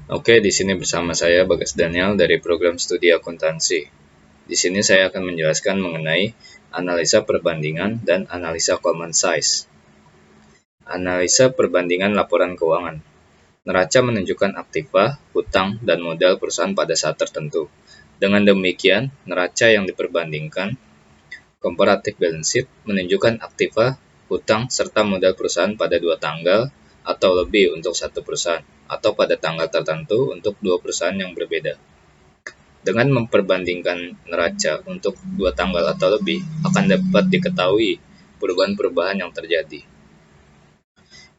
Oke, di sini bersama saya Bagas Daniel dari program studi akuntansi. Di sini saya akan menjelaskan mengenai analisa perbandingan dan analisa common size. Analisa perbandingan laporan keuangan. Neraca menunjukkan aktiva, hutang, dan modal perusahaan pada saat tertentu. Dengan demikian, neraca yang diperbandingkan, comparative balance sheet, menunjukkan aktiva, hutang, serta modal perusahaan pada dua tanggal atau lebih untuk satu perusahaan, atau pada tanggal tertentu untuk dua perusahaan yang berbeda. Dengan memperbandingkan neraca untuk dua tanggal atau lebih, akan dapat diketahui perubahan-perubahan yang terjadi.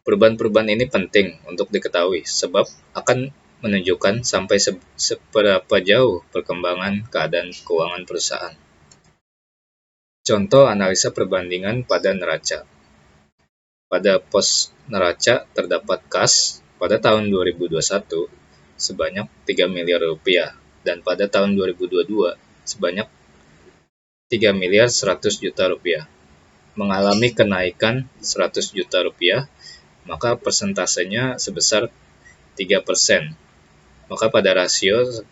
Perubahan-perubahan ini penting untuk diketahui sebab akan menunjukkan sampai seberapa jauh perkembangan keadaan keuangan perusahaan. Contoh analisa perbandingan pada neraca. Pada pos neraca terdapat kas pada tahun 2021 sebanyak 3 miliar rupiah dan pada tahun 2022 sebanyak 3 miliar 100 juta rupiah. Mengalami kenaikan 100 juta rupiah, maka persentasenya sebesar 3%. Maka pada rasio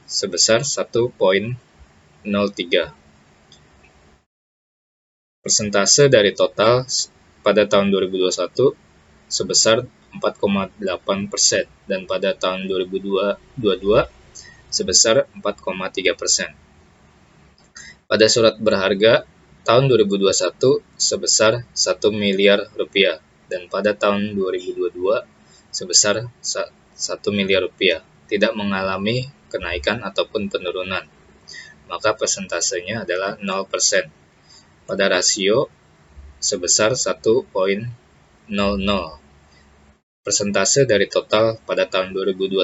sebesar 1,03. Persentase dari total pada tahun 2021 sebesar 4,8% dan pada tahun 2022 sebesar 4,3%. Pada surat berharga tahun 2021 sebesar 1 miliar rupiah dan pada tahun 2022 sebesar 1 miliar rupiah, tidak mengalami kenaikan ataupun penurunan, maka persentasenya adalah 0%. Pada rasio sebesar 1,00. Persentase dari total pada tahun 2021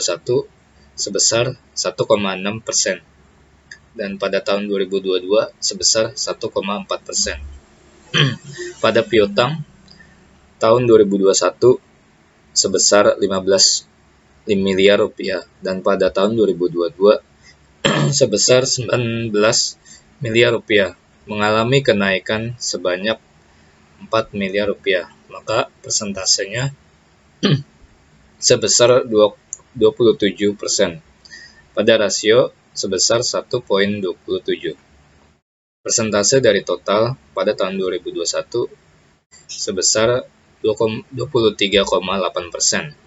sebesar 1,6% dan pada tahun 2022 sebesar 1,4%. Pada piutang tahun 2021 sebesar 15 miliar rupiah dan pada tahun 2022 sebesar 19 miliar rupiah, mengalami kenaikan sebanyak 4 miliar rupiah, maka persentasenya sebesar 27%. Pada rasio sebesar 1,27. Persentase dari total pada tahun 2021 sebesar 23,8%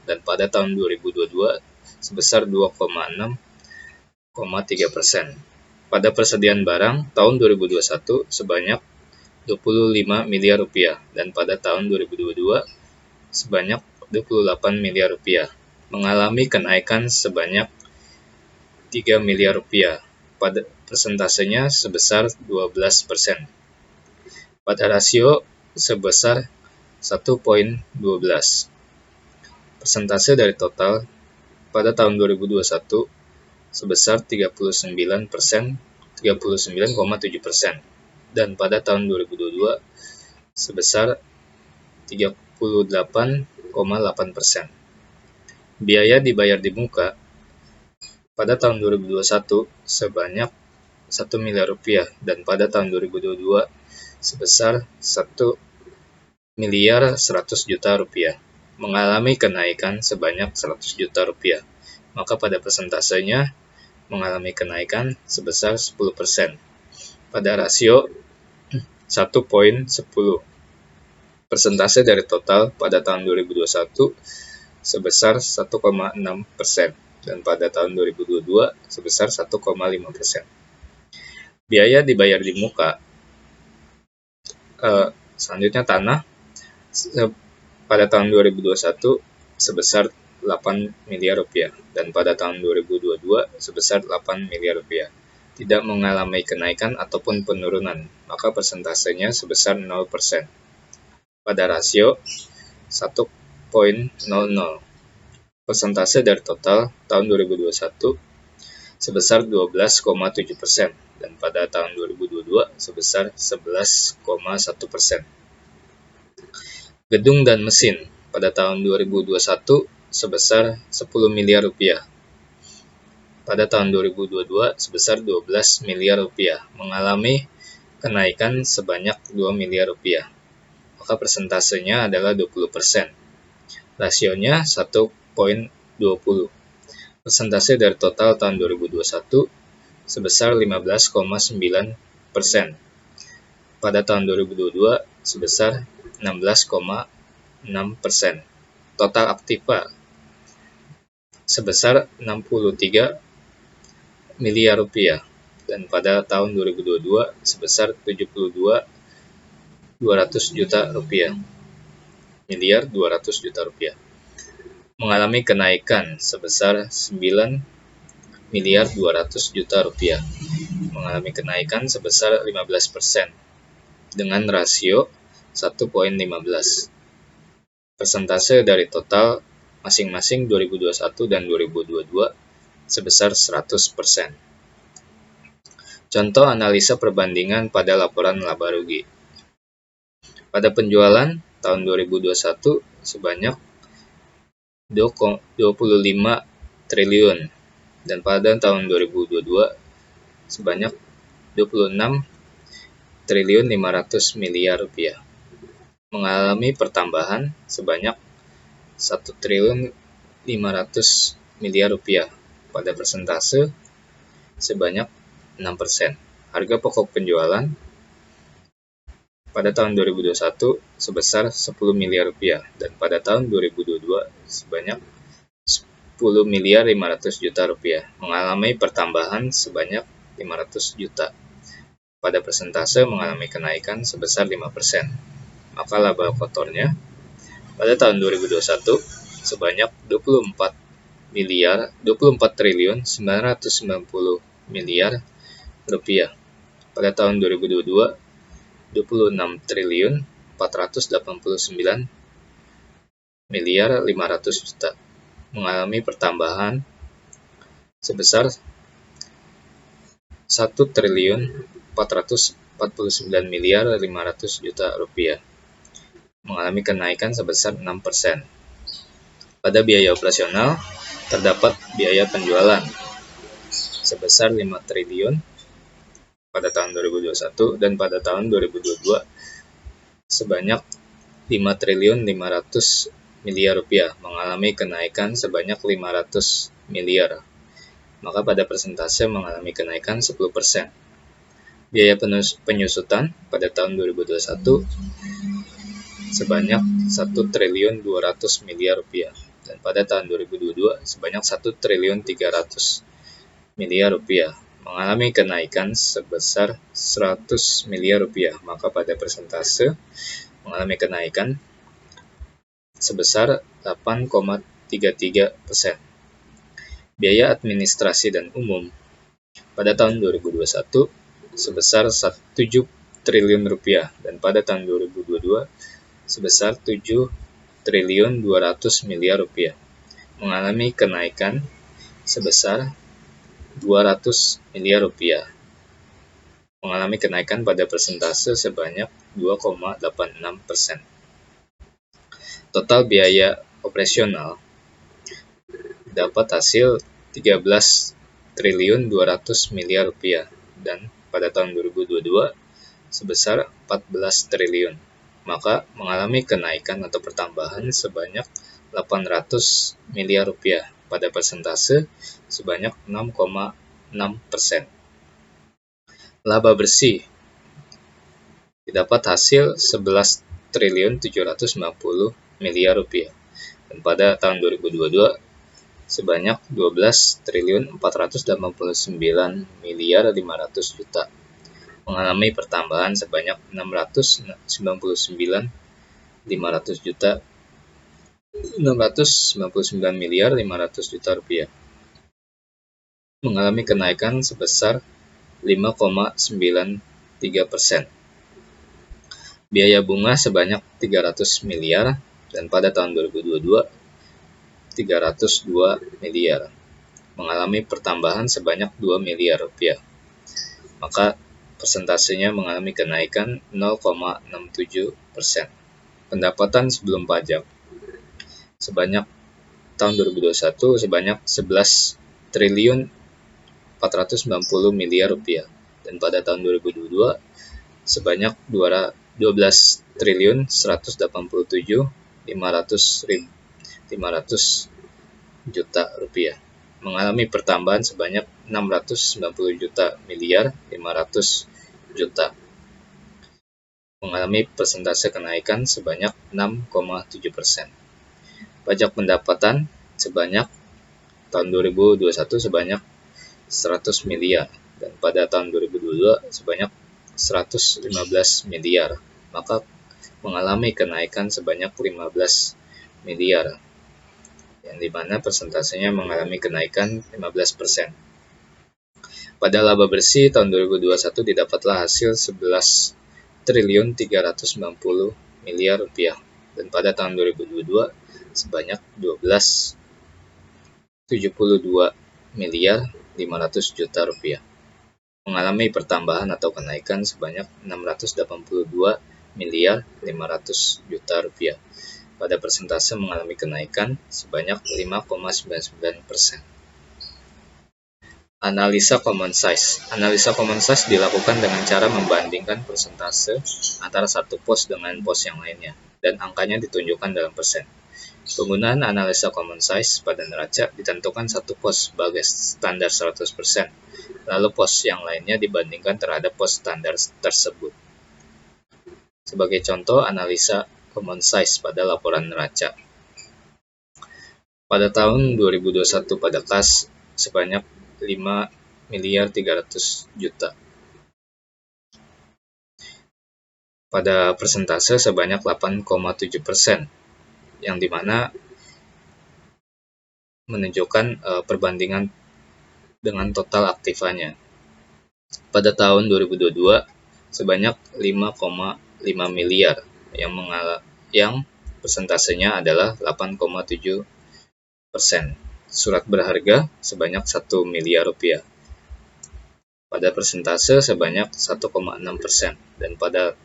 dan pada tahun 2022 sebesar 2,6,3%. Pada persediaan barang tahun 2021 sebanyak 25 miliar rupiah dan pada tahun 2022 sebanyak 28 miliar rupiah, mengalami kenaikan sebanyak 3 miliar rupiah. Pada persentasenya sebesar 12%. Pada rasio sebesar 1,12. Persentase dari total pada tahun 2021 sebesar 39,7% dan pada tahun 2022 sebesar 38,8%. Biaya dibayar di muka pada tahun 2021 sebanyak 1 miliar rupiah dan pada tahun 2022 sebesar 1 miliar 100 juta rupiah, mengalami kenaikan sebanyak 100 juta rupiah, maka pada persentasenya mengalami kenaikan sebesar 10%. Pada rasio 1,10. Persentase dari total pada tahun 2021 sebesar 1,6% dan pada tahun 2022 sebesar 1,5%. Biaya dibayar di muka. Selanjutnya tanah pada tahun 2021 sebesar 8 miliar rupiah dan pada tahun 2022 sebesar 8 miliar rupiah. Tidak mengalami kenaikan ataupun penurunan, maka persentasenya sebesar 0%. Pada rasio 1,00. Persentase dari total tahun 2021 sebesar 12,7% dan pada tahun 2022 sebesar 11,1%. Gedung dan mesin pada tahun 2021 sebesar 10 miliar rupiah. Pada tahun 2022 sebesar 12 miliar rupiah, mengalami kenaikan sebanyak 2 miliar rupiah. Maka persentasenya adalah 20%. Rasionya 1,20. Persentase dari total tahun 2021 sebesar 15,9%. Pada tahun 2022 sebesar 16,6%. Total aktiva sebesar 63 miliar rupiah, dan pada tahun 2022 sebesar 72.200 juta rupiah. Miliar 200 juta rupiah. Mengalami kenaikan sebesar 9 miliar 200 juta rupiah. Mengalami kenaikan sebesar 15% dengan rasio 1,15. Persentase dari total masing-masing 2021 dan 2022 sebesar 100%. Contoh analisa perbandingan pada laporan laba rugi. Pada penjualan tahun 2021 sebanyak 25 triliun, dan pada tahun 2022 sebanyak 26 triliun 500 miliar rupiah. Mengalami pertambahan sebanyak 1 triliun 500 miliar rupiah pada persentase sebanyak 6%. Harga pokok penjualan pada tahun 2021 sebesar 10 miliar rupiah, dan pada tahun 2022 sebanyak 10 miliar 500 juta rupiah, mengalami pertambahan sebanyak 500 juta. Pada persentase mengalami kenaikan sebesar 5%. Maka laba kotornya pada tahun 2021 sebanyak 24 triliun 990 miliar rupiah. Pada tahun 2022 26 triliun 489 miliar 500 juta, mengalami pertambahan sebesar 1 triliun 449 miliar 500 juta rupiah, mengalami kenaikan sebesar 6%. Pada biaya operasional terdapat biaya penjualan sebesar 5 triliun pada tahun 2021, dan pada tahun 2022 sebanyak 5 triliun 500 miliar rupiah, mengalami kenaikan sebanyak 500 miliar. Maka pada persentase mengalami kenaikan 10%. Biaya penyusutan pada tahun 2021 sebanyak 1 triliun 200 miliar rupiah, dan pada tahun 2022 sebanyak 1 triliun 300 miliar rupiah, mengalami kenaikan sebesar 100 miliar rupiah. Maka pada persentase mengalami kenaikan sebesar 8,33%. Biaya administrasi dan umum pada tahun 2021 sebesar 7 triliun rupiah, dan pada tahun 2022 sebesar 7 triliun 200 miliar rupiah, mengalami kenaikan sebesar 200 miliar rupiah, mengalami kenaikan pada persentase sebanyak 2,86%. Total biaya operasional dapat hasil 13 triliun 200 miliar rupiah, dan pada tahun 2022 sebesar 14 triliun, maka mengalami kenaikan atau pertambahan sebanyak 800 miliar rupiah pada persentase sebanyak 6,6%. Laba bersih didapat hasil 11 triliun 790 miliar rupiah, dan pada tahun 2022 sebanyak 12 triliun 489 miliar 500 juta, mengalami pertambahan sebanyak 699 miliar 500 juta rupiah, mengalami kenaikan sebesar 5,93%. Biaya bunga sebanyak 300 miliar, dan pada tahun 2022 302 miliar, mengalami pertambahan sebanyak 2 miliar rupiah. Maka persentasenya mengalami kenaikan 0,67%. Pendapatan sebelum pajak sebanyak tahun 2021 sebanyak 11 triliun 490 miliar rupiah, dan pada tahun 2022 sebanyak 12 triliun 187 500 juta rupiah. mengalami pertambahan sebanyak 690 juta miliar 500 juta, mengalami persentase kenaikan sebanyak 6,7%. Pajak pendapatan sebanyak tahun 2021 sebanyak 100 miliar dan pada tahun 2022 sebanyak 115 miliar, maka mengalami kenaikan sebanyak 15 miliar, yang dimana persentasenya mengalami kenaikan 15%. Pada laba bersih tahun 2021 didapatlah hasil 11 triliun 390 miliar rupiah dan pada tahun 2022 sebanyak 12,72 miliar 500 juta rupiah, mengalami pertambahan atau kenaikan sebanyak 682 miliar 500 juta rupiah. Pada persentase mengalami kenaikan sebanyak 5,99%. Analisa common size. Analisa common size dilakukan dengan cara membandingkan persentase antara satu pos dengan pos yang lainnya, dan angkanya ditunjukkan dalam persen. Penggunaan analisa common size pada neraca ditentukan satu pos sebagai standar 100%, lalu pos yang lainnya dibandingkan terhadap pos standar tersebut. Sebagai contoh, analisa common size pada laporan neraca. Pada tahun 2021 pada kas sebanyak 5 miliar 300 juta. Pada persentase sebanyak 8,7%, yang dimana menunjukkan perbandingan dengan total aktifanya. Pada tahun 2022 sebanyak 5,5 miliar yang persentasenya adalah 8,7%. Surat berharga sebanyak 1 miliar rupiah. Pada persentase sebanyak 1,6% dan pada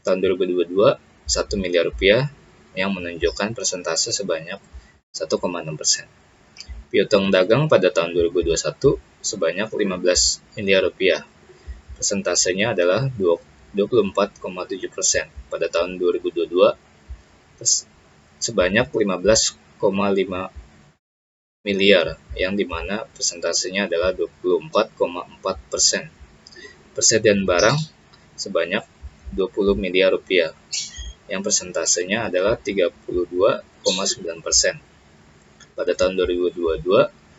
tahun 2022 1 miliar rupiah yang menunjukkan persentase sebanyak 1,6%. Piutang dagang pada tahun 2021 sebanyak 15 miliar rupiah. Persentasenya adalah 24,7%. Pada tahun 2022 sebanyak 15,5 miliar, yang dimana persentasenya adalah 24,4%. Persediaan barang sebanyak 20 miliar rupiah, yang persentasenya adalah 32,9%. Pada tahun 2022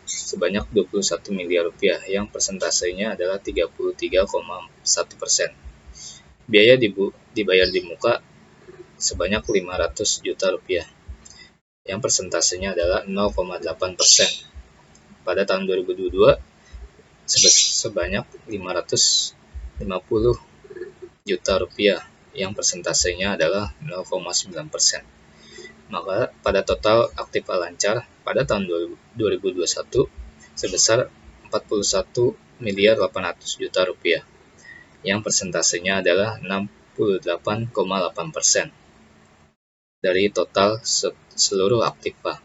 sebanyak 21 miliar rupiah, yang persentasenya adalah 33,1%. Biaya dibayar di muka sebanyak 500 juta rupiah, yang persentasenya adalah 0,8%. Pada tahun 2022 sebanyak 550 juta rupiah, yang persentasenya adalah 0,9%. Maka pada total aktiva lancar pada tahun 2021 sebesar 41 miliar 800 juta rupiah, yang persentasenya adalah 68,8% dari total seluruh aktiva.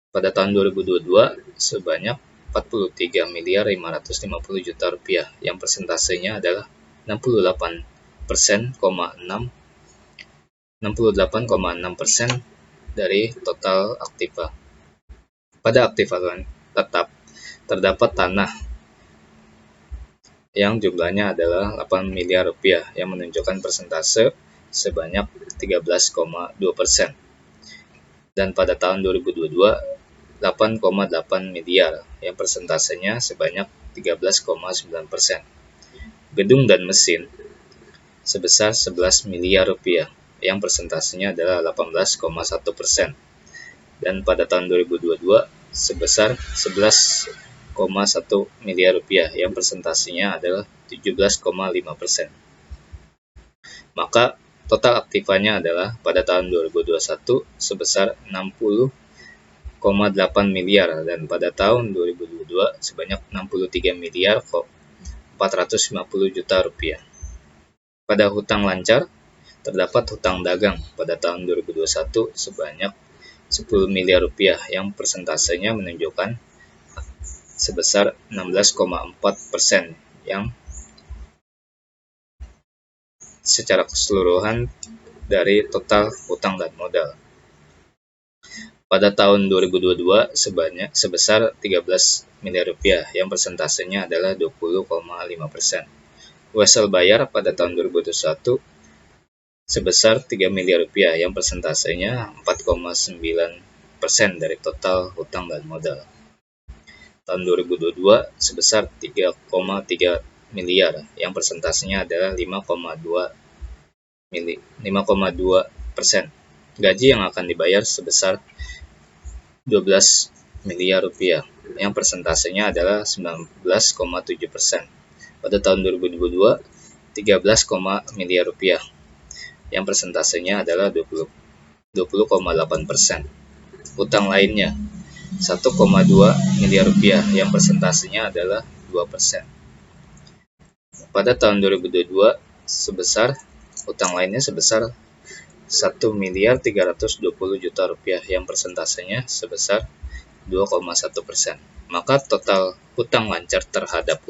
Pada tahun 2022 sebanyak 43 miliar 550 juta rupiah, yang persentasenya adalah 68,6% dari total aktiva. Pada aktiva tetap terdapat tanah yang jumlahnya adalah 8 miliar rupiah, yang menunjukkan persentase sebanyak 13,2%. Dan pada tahun 2022 8,8 miliar, yang persentasenya sebanyak 13,9%. Gedung dan mesin sebesar 11 miliar rupiah, yang persentasenya adalah 18,1%. Dan pada tahun 2022 sebesar 11,1 miliar rupiah, yang persentasenya adalah 17,5%. Maka total aktivanya adalah pada tahun 2021 sebesar 60,8 miliar dan pada tahun 2022 sebanyak 63 miliar 450 juta rupiah. Pada hutang lancar terdapat hutang dagang pada tahun 2021 sebanyak 10 miliar rupiah, yang persentasenya menunjukkan sebesar 16,4%, yang secara keseluruhan dari total hutang dan modal. Pada tahun 2022 sebesar 13 miliar rupiah yang persentasenya adalah 20,5%. Wesel bayar pada tahun 2021 sebesar 3 miliar rupiah yang persentasenya 4,9% dari total hutang dan modal. Tahun 2022 sebesar 3,3 miliar yang persentasenya adalah 5,2%. Gaji yang akan dibayar sebesar 12 miliar rupiah yang persentasenya adalah 19,7%. Pada tahun 2022 13, miliar rupiah yang persentasenya adalah 20,8%. Hutang lainnya 1,2 miliar rupiah yang persentasenya adalah 2%. Pada tahun 2022 hutang lainnya sebesar 1 miliar 320 juta rupiah yang persentasenya sebesar 2,1%. Maka total hutang lancar terhadap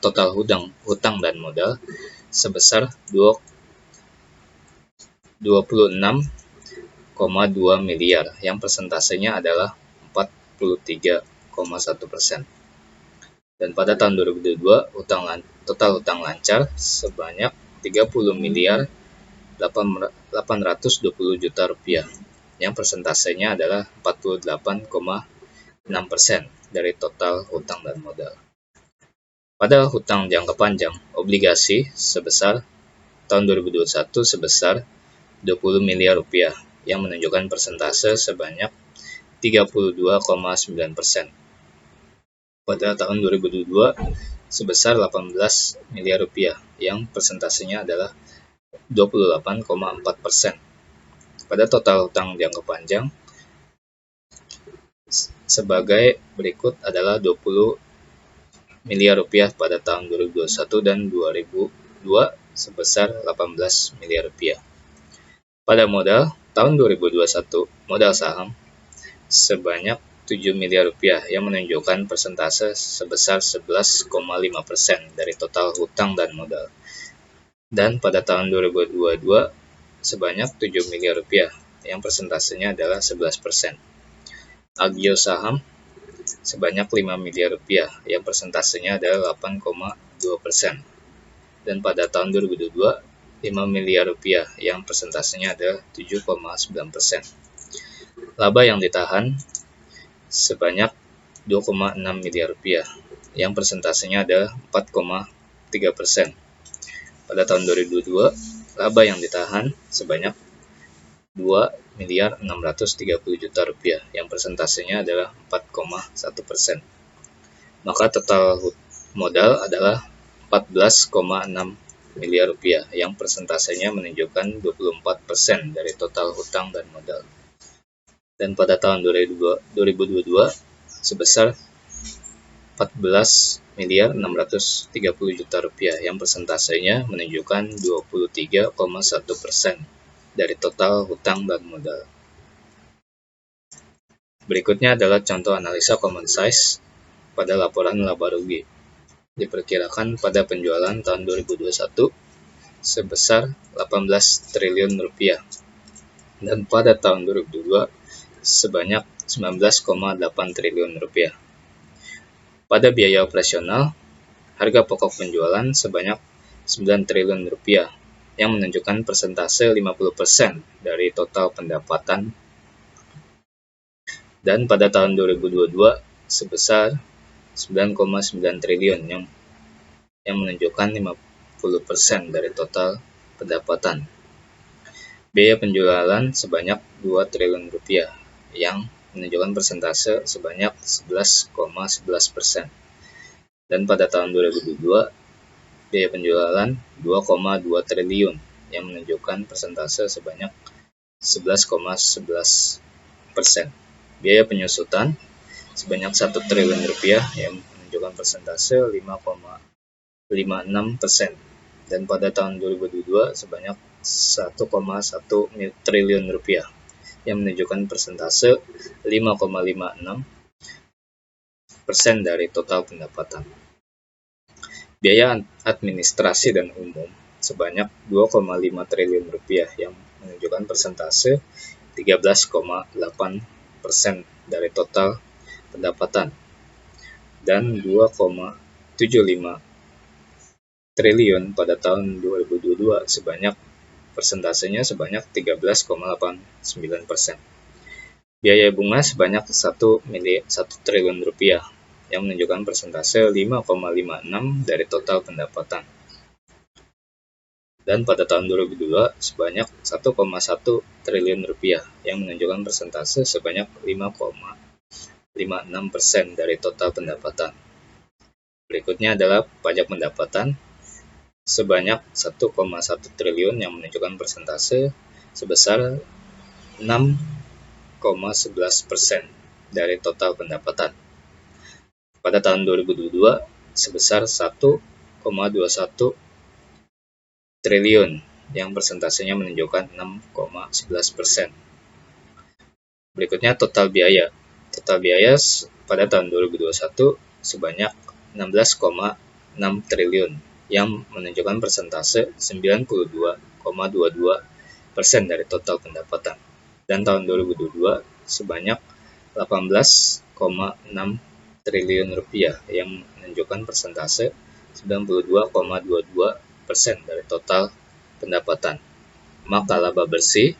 total hutang dan modal sebesar 26,2 miliar yang persentasenya adalah 43,1%. Dan pada tahun 2022 total hutang lancar sebanyak 30 miliar 820 juta rupiah yang persentasenya adalah 48,6% dari total hutang dan modal. Pada hutang jangka panjang, obligasi sebesar tahun 2021 sebesar 20 miliar rupiah yang menunjukkan persentase sebanyak 32,9%. Pada tahun 2022 sebesar 18 miliar rupiah yang persentasenya adalah 28,4%. Pada total hutang jangka panjang sebagai berikut adalah 20 miliar rupiah pada tahun 2021 dan 2002 sebesar 18 miliar rupiah. Pada modal tahun 2021 modal saham sebanyak 7 miliar rupiah yang menunjukkan persentase sebesar 11,5% dari total hutang dan modal. Dan pada tahun 2022 sebanyak 7 miliar rupiah yang persentasenya adalah 11%. Agio saham sebanyak 5 miliar rupiah yang persentasenya adalah 8,2%. Dan pada tahun 2022 5 miliar rupiah yang persentasenya adalah 7,9%. Laba yang ditahan sebanyak 2,6 miliar rupiah yang persentasenya adalah 4,3%. Pada tahun 2022 laba yang ditahan sebanyak 2 miliar 630 juta rupiah yang persentasenya adalah 4,1%. Maka total modal adalah 14,6 miliar rupiah yang persentasenya menunjukkan 24% dari total hutang dan modal. Dan pada tahun 2022 sebesar 14 miliar 630 juta rupiah yang persentasenya menunjukkan 23,1% dari total hutang dan modal. Berikutnya adalah contoh analisa common size pada laporan laba rugi. Diperkirakan pada penjualan tahun 2021 sebesar 18 triliun rupiah dan pada tahun 2022 sebanyak 19,8 triliun rupiah. Pada biaya operasional, harga pokok penjualan sebanyak 9 triliun rupiah yang menunjukkan persentase 50% dari total pendapatan. Dan pada tahun 2022 sebesar 9,9 triliun yang menunjukkan 50% dari total pendapatan. Biaya penjualan sebanyak 2 triliun rupiah yang menunjukkan persentase sebanyak 11,11%. Dan pada tahun 2022 biaya penjualan 2,2 triliun yang menunjukkan persentase sebanyak 11,11%. Biaya penyusutan sebanyak 1 triliun rupiah yang menunjukkan persentase 5,56%. Dan pada tahun 2022 sebanyak 1,1 triliun rupiah yang menunjukkan persentase 5,56% dari total pendapatan. Biaya administrasi dan umum sebanyak 2,5 triliun rupiah yang menunjukkan persentase 13,8% dari total pendapatan, dan 2,75 triliun pada tahun 2022 persentasenya sebanyak 13,89%. Biaya bunga sebanyak 1 triliun rupiah yang menunjukkan persentase 5,56 dari total pendapatan. Dan pada tahun 2002 sebanyak 1,1 triliun rupiah yang menunjukkan persentase sebanyak 5,56% dari total pendapatan. Berikutnya adalah pajak pendapatan sebanyak 1,1 triliun yang menunjukkan persentase sebesar 6,11% dari total pendapatan. Pada tahun 2022 sebesar 1,21 triliun yang persentasenya menunjukkan 6,11%. Berikutnya total biaya. Total biaya pada tahun 2021 sebanyak 16,6 triliun yang menunjukkan persentase 92,22% dari total pendapatan. Dan tahun 2022 sebanyak 18,6 triliun rupiah yang menunjukkan persentase 92,22% dari total pendapatan. Maka laba bersih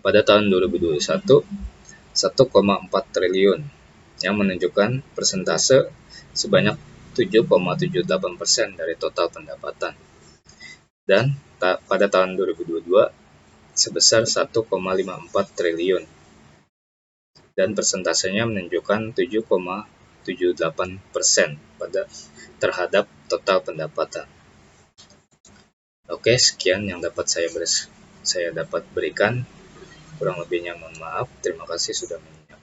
pada tahun 2021 1,4 triliun yang menunjukkan persentase sebanyak 7,78% dari total pendapatan. Dan pada tahun 2022 sebesar 1,54 triliun dan persentasenya menunjukkan 7,78% terhadap total pendapatan. Oke, sekian yang dapat saya dapat berikan. Kurang lebihnya mohon maaf. Terima kasih sudah menyimak.